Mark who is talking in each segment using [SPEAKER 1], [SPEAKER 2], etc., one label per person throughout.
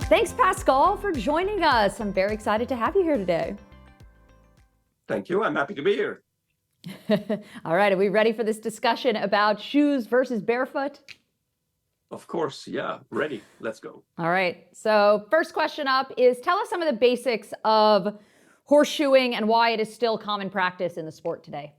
[SPEAKER 1] Thanks, Pascal, for joining us. I'm very excited to have you here today.
[SPEAKER 2] Thank you. I'm happy to be here.
[SPEAKER 1] All right. Are we ready for this discussion about shoes versus barefoot?
[SPEAKER 2] Of course. Yeah. Ready. Let's go.
[SPEAKER 1] All right. So first question up is, tell us some of the basics of horseshoeing and why it is still common practice in the sport today.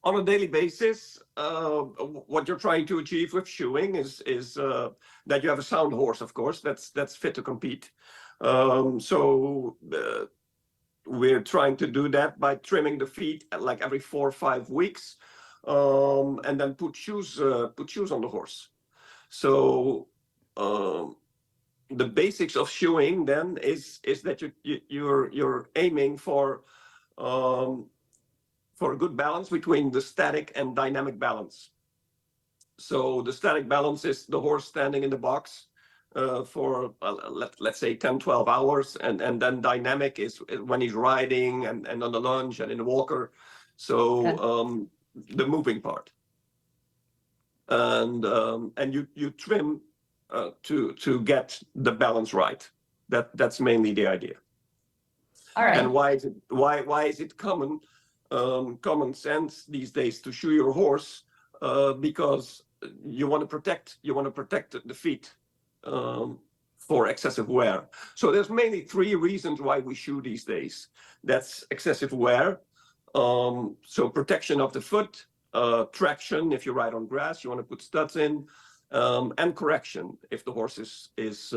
[SPEAKER 2] On a daily basis, what you're trying to achieve with shoeing is that you have a sound horse, of course, that's fit to compete. We're trying to do that by trimming the feet like every 4 or 5 weeks, and then put shoes on the horse. So the basics of shoeing then is that you're aiming for a good balance between the static and dynamic balance. So the static balance is the horse standing in the box for let's say 10-12 hours, and then dynamic is when he's riding and on the lunge and in the walker. So okay. The moving part, and you trim to get the balance right. That's mainly the idea.
[SPEAKER 1] All right.
[SPEAKER 2] And why is it common sense these days to shoe your horse? Because you want to protect the feet for excessive wear. So there's mainly 3 reasons why we shoe these days. That's excessive wear, so protection of the foot, traction if you ride on grass, you want to put studs in, and correction if the horse is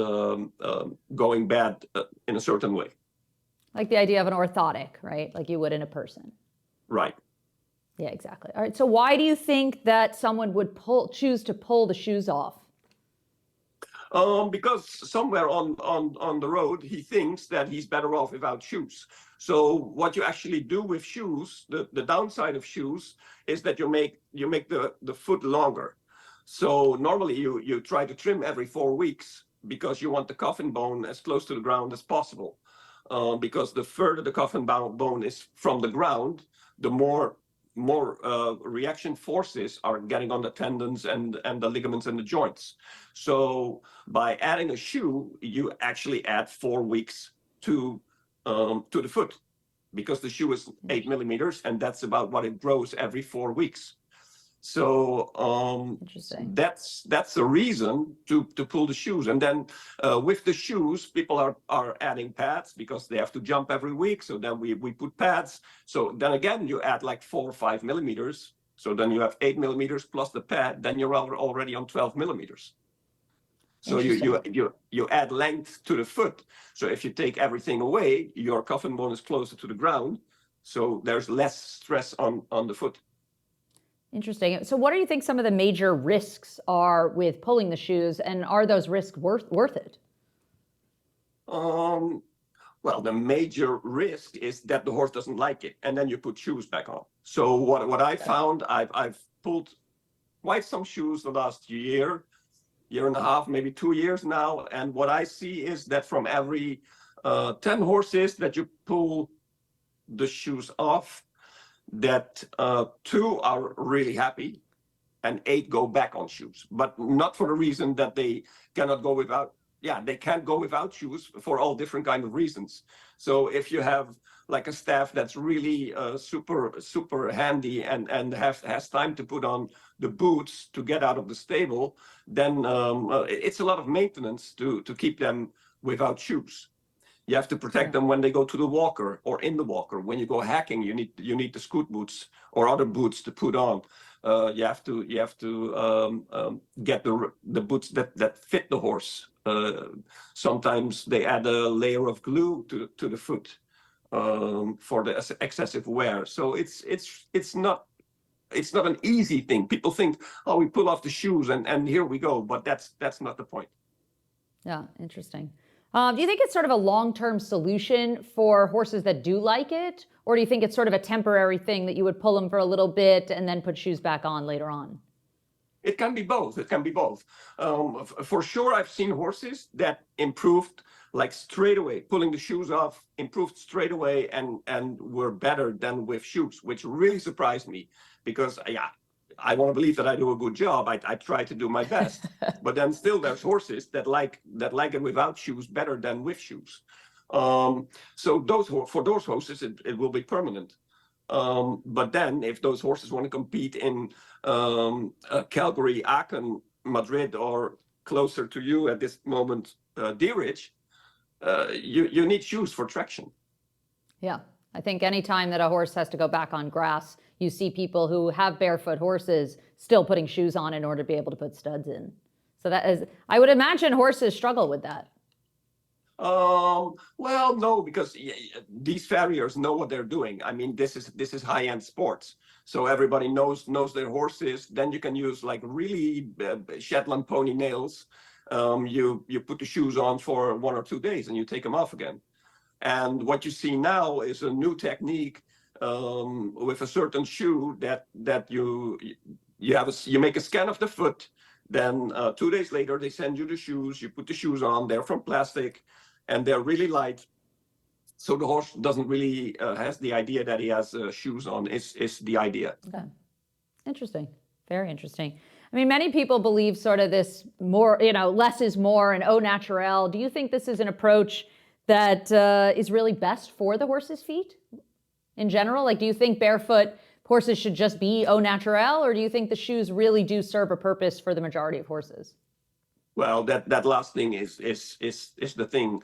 [SPEAKER 2] going bad in a certain way.
[SPEAKER 1] Like the idea of an orthotic, right? Like you would in a person.
[SPEAKER 2] Right.
[SPEAKER 1] Yeah, exactly. All right. So why do you think that someone would choose to pull the shoes off?
[SPEAKER 2] Because somewhere on the road, he thinks that he's better off without shoes. So what you actually do with shoes, the downside of shoes is that you make the foot longer. So normally you try to trim every 4 weeks because you want the coffin bone as close to the ground as possible. Because the further the coffin bone is from the ground, the more reaction forces are getting on the tendons and the ligaments and the joints. So by adding a shoe, you actually add 4 weeks to the foot, because the shoe is 8 millimeters, and that's about what it grows every 4 weeks. So that's the reason to pull the shoes. And then with the shoes, people are adding pads because they have to jump every week. So then we put pads. So then again, you add like 4 or 5 millimeters. So then you have 8 millimeters plus the pad. Then you're already on 12 millimeters. So you add length to the foot. So if you take everything away, your coffin bone is closer to the ground. So there's less stress on the foot.
[SPEAKER 1] Interesting. So what do you think some of the major risks are with pulling the shoes, and are those risks worth it?
[SPEAKER 2] Well, the major risk is that the horse doesn't like it, and then you put shoes back on. So what I found, I've pulled quite some shoes the last year and a half, maybe 2 years now, and what I see is that from every 10 horses that you pull the shoes off, that 2 are really happy and 8 go back on shoes, but not for the reason that they cannot go without. Yeah, they can't go without shoes for all different kind of reasons. So if you have like a staff that's really super handy and has time to put on the boots to get out of the stable, then it's a lot of maintenance to keep them without shoes. You have to protect them when they go to the walker or in the walker. When you go hacking, you need the scoot boots or other boots to put on. You have to get the boots that fit the horse. Sometimes they add a layer of glue to the foot for the excessive wear. So it's not an easy thing. People think, oh, we pull off the shoes and here we go, but that's not the point.
[SPEAKER 1] Yeah, interesting. Do you think it's sort of a long-term solution for horses that do like it? Or do you think it's sort of a temporary thing that you would pull them for a little bit and then put shoes back on later on?
[SPEAKER 2] It can be both. For sure, I've seen horses that improved like straight away, pulling the shoes off, improved straight away and were better than with shoes, which really surprised me because, I want to believe that I do a good job. I try to do my best, but then still there's horses that like it without shoes better than with shoes. So for those horses, it will be permanent. But then if those horses want to compete in Calgary, Aachen, Madrid, or closer to you at this moment, Dietrich, you need shoes for traction.
[SPEAKER 1] Yeah, I think anytime that a horse has to go back on grass, you see people who have barefoot horses still putting shoes on in order to be able to put studs in. So that is, I would imagine horses struggle with that.
[SPEAKER 2] Well, no, because these farriers know what they're doing. I mean, this is high-end sports, so everybody knows their horses. Then you can use like really Shetland pony nails. You put the shoes on for 1 or 2 days, and you take them off again. And what you see now is a new technique with a certain shoe that you make a scan of the foot. Then 2 days later, they send you the shoes. You put the shoes on. They're from plastic, and they're really light. So the horse doesn't really has the idea that he has shoes on. Is the idea.
[SPEAKER 1] Okay, interesting, very interesting. I mean, many people believe sort of this more, less is more and au naturel. Do you think this is an approach that is really best for the horse's feet in general? Like, do you think barefoot horses should just be au naturel, or do you think the shoes really do serve a purpose for the majority of horses?
[SPEAKER 2] Well, that last thing is the thing.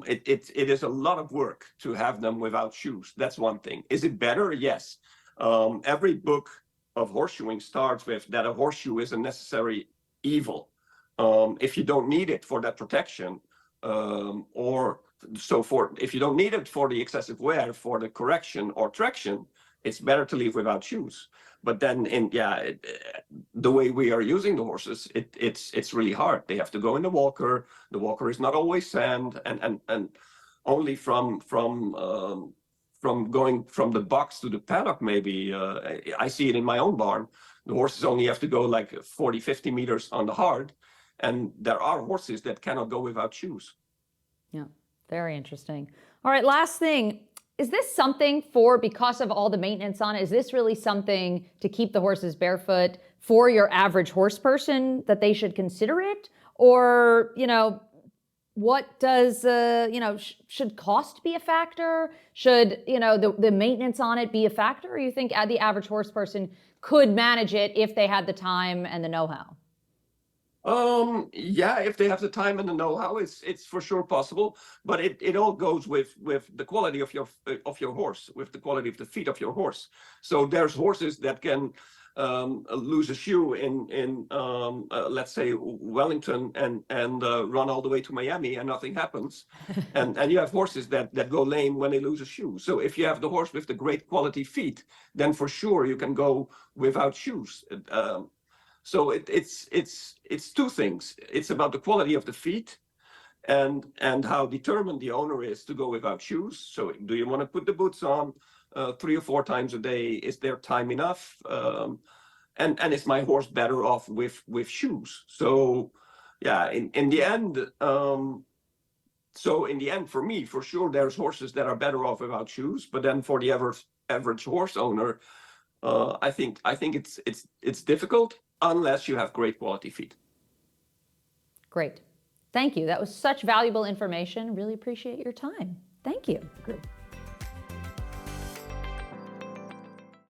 [SPEAKER 2] It is a lot of work to have them without shoes. That's one thing. Is it better? Yes. Every book of horseshoeing starts with that a horseshoe is a necessary evil. If you don't need it for that protection, if you don't need it for the excessive wear, for the correction or traction, it's better to leave without shoes. But then, the way we are using the horses, it's really hard. They have to go in the walker. The walker is not always sand, and only from going from the box to the paddock, maybe. I see it in my own barn. The horses only have to go like 40, 50 meters on the hard, and there are horses that cannot go without shoes.
[SPEAKER 1] Yeah, very interesting. All right, last thing. Is this something because of all the maintenance on it, is this really something to keep the horses barefoot for your average horse person that they should consider it? Or, what does, should cost be a factor? Should, the maintenance on it be a factor? Or you think the average horse person could manage it if they had the time and the know-how?
[SPEAKER 2] Yeah, if they have the time and the know-how, it's for sure possible. But it all goes with the quality of your horse, with the quality of the feet of your horse. So there's horses that can lose a shoe in let's say Wellington and run all the way to Miami and nothing happens. and you have horses that go lame when they lose a shoe. So if you have the horse with the great quality feet, then for sure you can go without shoes. So it's two things. It's about the quality of the feet and how determined the owner is to go without shoes. So do you want to put the boots on 3 or 4 times a day? Is there time enough? And is my horse better off with shoes? So yeah, in the end, for me, for sure, there's horses that are better off without shoes. But then for the average horse owner, I think it's difficult unless you have great quality feet.
[SPEAKER 1] Great. Thank you. That was such valuable information. Really appreciate your time. Thank you.
[SPEAKER 2] Okay.